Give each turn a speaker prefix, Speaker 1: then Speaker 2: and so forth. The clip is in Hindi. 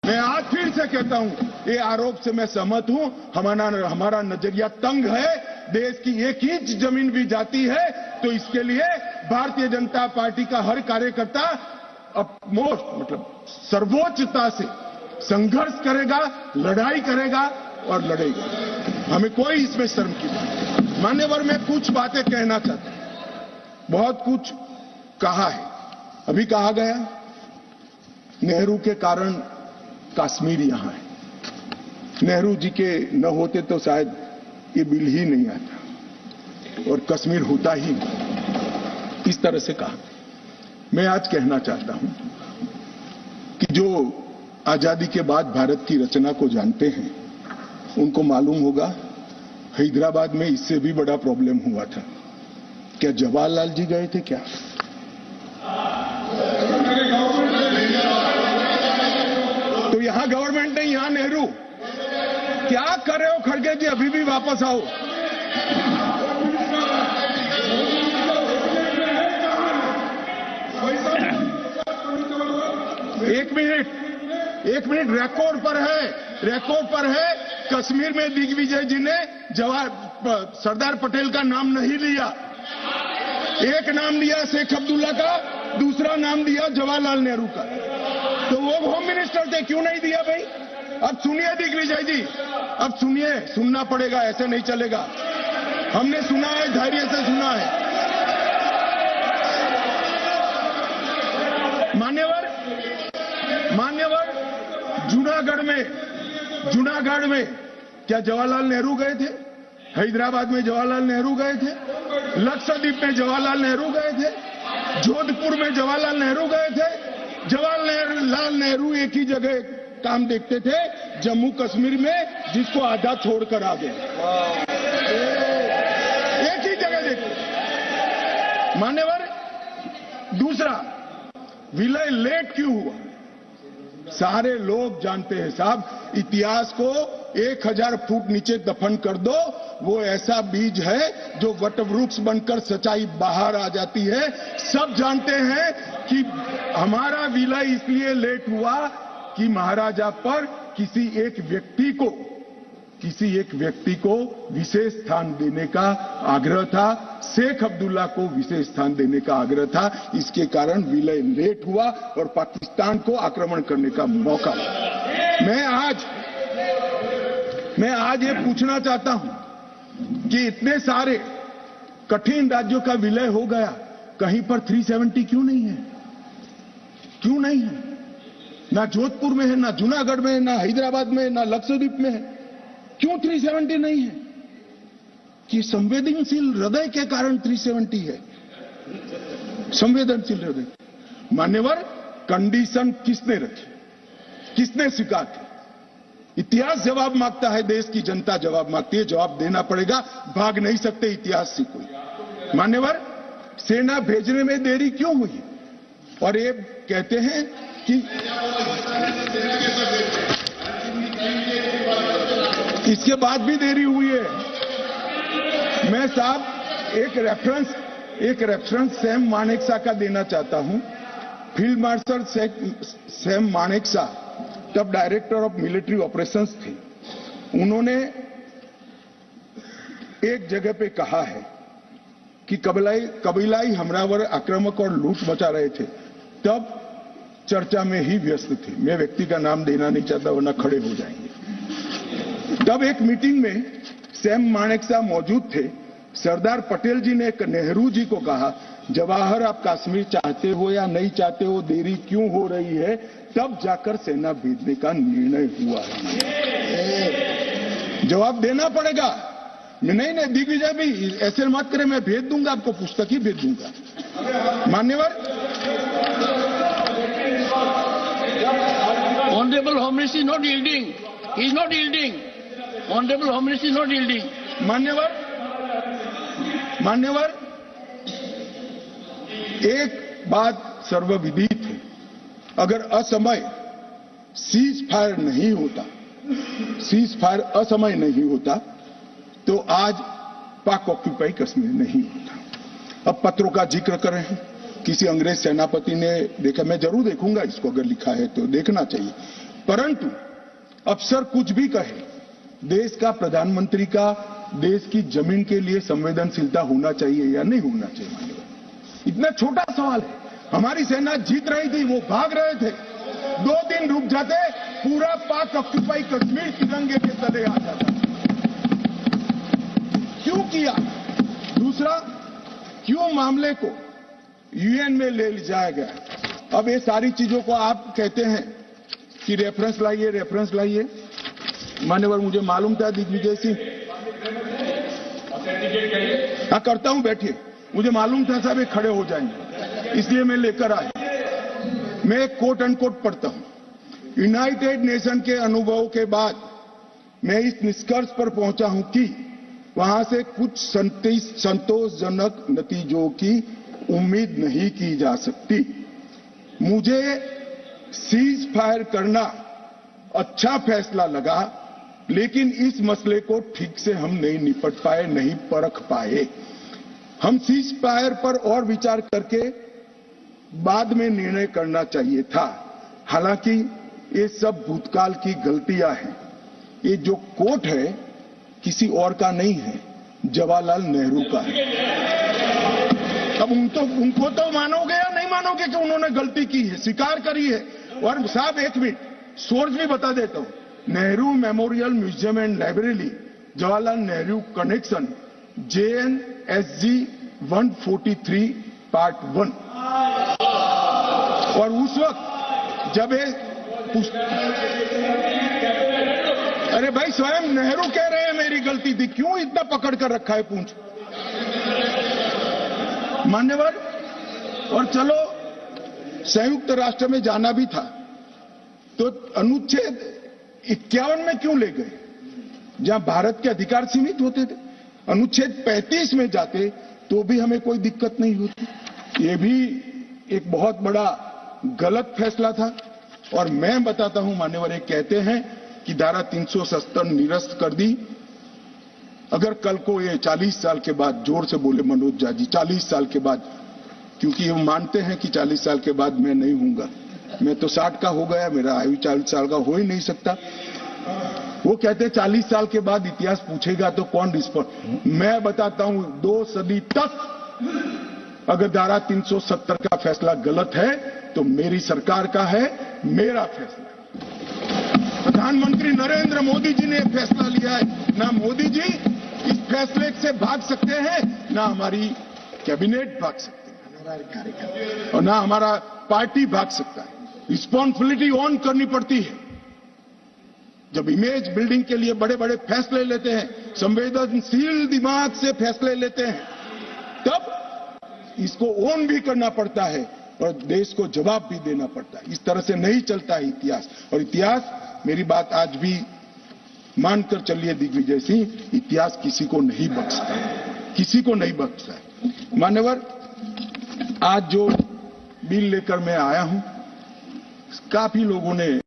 Speaker 1: मैं आज फिर से कहता हूं, ये आरोप से मैं सहमत हूं। हमारा नजरिया तंग है। देश की एक इंच जमीन भी जाती है तो इसके लिए भारतीय जनता पार्टी का हर कार्यकर्ता सर्वोच्चता से संघर्ष करेगा, लड़ाई करेगा और लड़ेगा। हमें कोई इसमें शर्म की बात नहीं। मान्यवर, मैं कुछ बातें कहना चाहता हूं। बहुत कुछ कहा है। अभी कहा गया नेहरू के कारण कश्मीर यहां है। नेहरू जी के न होते तो शायद ये बिल ही नहीं आता और कश्मीर होता ही नहीं। इस तरह से कहा। मैं आज कहना चाहता हूं कि जो आजादी के बाद भारत की रचना को जानते हैं उनको मालूम होगा हैदराबाद में इससे भी बड़ा प्रॉब्लम हुआ था। क्या जवाहरलाल जी गए थे क्या? तो यहां गवर्नमेंट नहीं, यहां नेहरू। क्या कर रहे हो खड़गे जी? अभी भी वापस आओ। एक मिनट रिकॉर्ड पर है। कश्मीर में दिग्विजय जी ने सरदार पटेल का नाम नहीं लिया। एक नाम लिया शेख अब्दुल्ला का, दूसरा नाम दिया जवाहरलाल नेहरू का। तो वो होम मिनिस्टर थे, क्यों नहीं दिया भाई? अब सुनिए दिग्विजय जी, अब सुनिए, सुनना पड़ेगा, ऐसे नहीं चलेगा। हमने सुना है, धैर्य से सुना है। मान्यवर, जूनागढ़ में क्या जवाहरलाल नेहरू गए थे? हैदराबाद में जवाहरलाल नेहरू गए थे? लक्षद्वीप में जवाहरलाल नेहरू गए थे? जोधपुर में जवाहरलाल नेहरू गए थे? जवाहरलाल नेहरू एक ही जगह काम देखते थे, जम्मू कश्मीर में, जिसको आधा छोड़कर आ गए। एक ही जगह देखते। मान्यवर, दूसरा, विलय लेट क्यों हुआ? सारे लोग जानते हैं साहब, इतिहास को 1000 फुट नीचे दफन कर दो, वो ऐसा बीज है जो वटवृक्ष बनकर सच्चाई बाहर आ जाती है। सब जानते हैं कि हमारा विलय इसलिए लेट हुआ कि महाराजा पर किसी एक व्यक्ति को विशेष स्थान देने का आग्रह था। शेख अब्दुल्ला को विशेष स्थान देने का आग्रह था। इसके कारण विलय लेट हुआ और पाकिस्तान को आक्रमण करने का मौका मिला। मैं आज ये पूछना चाहता हूं कि इतने सारे कठिन राज्यों का विलय हो गया, कहीं पर 370 क्यों नहीं है? क्यों नहीं है? ना जोधपुर में है, ना जूनागढ़ में है, ना हैदराबाद में है, ना लक्षद्वीप में है। क्यों 370 नहीं है? कि संवेदनशील हृदय के कारण 370 है। संवेदनशील हृदय। मान्यवर, कंडीशन किसने रखी? किसने स्वीकार की? इतिहास जवाब मांगता है, देश की जनता जवाब मांगती है। जवाब देना पड़ेगा, भाग नहीं सकते इतिहास से कोई। मान्यवर, सेना भेजने में देरी क्यों हुई? और ये कहते हैं कि इसके बाद भी देरी हुई है। मैं साहब एक रेफरेंस सैम मानेकशॉ का देना चाहता हूं। फील्ड मार्शल सैम मानेकशॉ तब डायरेक्टर ऑफ मिलिट्री ऑपरेशंस थे। उन्होंने एक जगह पे कहा है कि कबीलाई हमलावर आक्रामक और लूट मचा रहे थे, तब चर्चा में ही व्यस्त थे। मैं व्यक्ति का नाम देना नहीं चाहता वरना खड़े हो जाएंगे। तब एक मीटिंग में सैम मानेकशॉ मौजूद थे। सरदार पटेल जी ने नेहरू जी को कहा, जवाहर, आप कश्मीर चाहते हो या नहीं चाहते हो, देरी क्यों हो रही है? तब जाकर सेना भेजने का निर्णय हुआ है। जवाब देना पड़ेगा। नहीं, दिग्विजय भी ऐसे मत करें, मैं भेज दूंगा आपको, पुस्तक ही भेज दूंगा। मान्यवर,
Speaker 2: Honorable Home Minister is not yielding. He is not yielding. Honorable Home Minister is not yielding.
Speaker 1: मान्यवर, एक बात सर्वविदित है, अगर असमय सीज फायर असमय नहीं होता तो आज पाक ऑक्यूपाई कश्मीर नहीं होता। अब पत्रों का जिक्र कर रहे हैं, किसी अंग्रेज सेनापति ने देखा, मैं जरूर देखूंगा इसको, अगर लिखा है तो देखना चाहिए। परंतु अफसर कुछ भी कहे, देश का प्रधानमंत्री का देश की जमीन के लिए संवेदनशीलता होना चाहिए या नहीं होना चाहिए? इतना छोटा सवाल है। हमारी सेना जीत रही थी, वो भाग रहे थे, 2 दिन रुक जाते, पूरा पाक ऑक्यूपाई कश्मीर तिरंगे के तले आ जाता। क्यों किया? दूसरा, क्यों मामले को यूएन में ले जाया गया? अब ये सारी चीजों को आप कहते हैं कि रेफरेंस लाइए। मान्यवर, मुझे मालूम था दिग्विजय सिंह, हाँ करता हूं, बैठिए। मुझे मालूम था साहब ये खड़े हो जाएंगे, इसलिए मैं लेकर आया। मैं एक कोट अनकोट पढ़ता हूं। यूनाइटेड नेशन के अनुभव के बाद मैं इस निष्कर्ष पर पहुंचा हूं कि वहां से कुछ संतोषजनक नतीजों की उम्मीद नहीं की जा सकती। मुझे सीज फायर करना अच्छा फैसला लगा, लेकिन इस मसले को ठीक से हम नहीं निपट पाए, नहीं परख पाए। हम सीज फायर पर और विचार करके बाद में निर्णय करना चाहिए था। हालांकि ये सब भूतकाल की गलतियां हैं। ये जो कोट है किसी और का नहीं है, जवाहरलाल नेहरू का है। अब उनको तो मानोगे या नहीं मानोगे कि उन्होंने गलती की है, स्वीकार करी है। और साहब एक मिनट, सोर्स भी बता देता हूं। Nehru memorial museum and library, Jawaharlal Nehru connection, JNSG 143 part 1। और उस वक्त जब अरे भाई, स्वयं नेहरू कह रहे हैं मेरी गलती थी, क्यों इतना पकड़ कर रखा है पूंछ? मान्यवर, और चलो संयुक्त राष्ट्र में जाना भी था तो अनुच्छेद 51 में क्यों ले गए, जहां भारत के अधिकार सीमित होते थे? अनुच्छेद 35 में जाते तो भी हमें कोई दिक्कत नहीं होती। ये भी एक बहुत बड़ा गलत फैसला था। और मैं बताता हूं मान्यवर, ये कहते हैं कि धारा 370 निरस्त कर दी। अगर कल को ये 40 साल के बाद, जोर से बोले मनोज झा जी, 40 साल के बाद, क्योंकि हम मानते हैं कि 40 साल के बाद मैं नहीं हूंगा, मैं तो 60 का हो गया, मेरा आयु 40 साल का हो ही नहीं सकता। वो कहते हैं 40 साल के बाद इतिहास पूछेगा तो कौन रिस्पॉन्ड? मैं बताता हूं, 2 सदी तक अगर धारा 370 का फैसला गलत है तो मेरी सरकार का है, मेरा फैसला। प्रधानमंत्री नरेंद्र मोदी जी ने फैसला लिया है। ना मोदी जी इस फैसले से भाग सकते हैं, ना हमारी कैबिनेट भाग सकते हैं, और ना हमारा पार्टी भाग सकता है। रिस्पॉन्सिबिलिटी ऑन करनी पड़ती है। जब इमेज बिल्डिंग के लिए बड़े बड़े फैसले लेते हैं, संवेदनशील दिमाग से फैसले लेते हैं, तब इसको ऑन भी करना पड़ता है और देश को जवाब भी देना पड़ता है। इस तरह से नहीं चलता है इतिहास। और इतिहास, मेरी बात आज भी मानकर चलिए दिग्विजय सिंह, इतिहास किसी को नहीं बख्शता है, किसी को नहीं बख्शता है। मान्यवर, आज जो बिल लेकर मैं आया हूं, काफी लोगों ने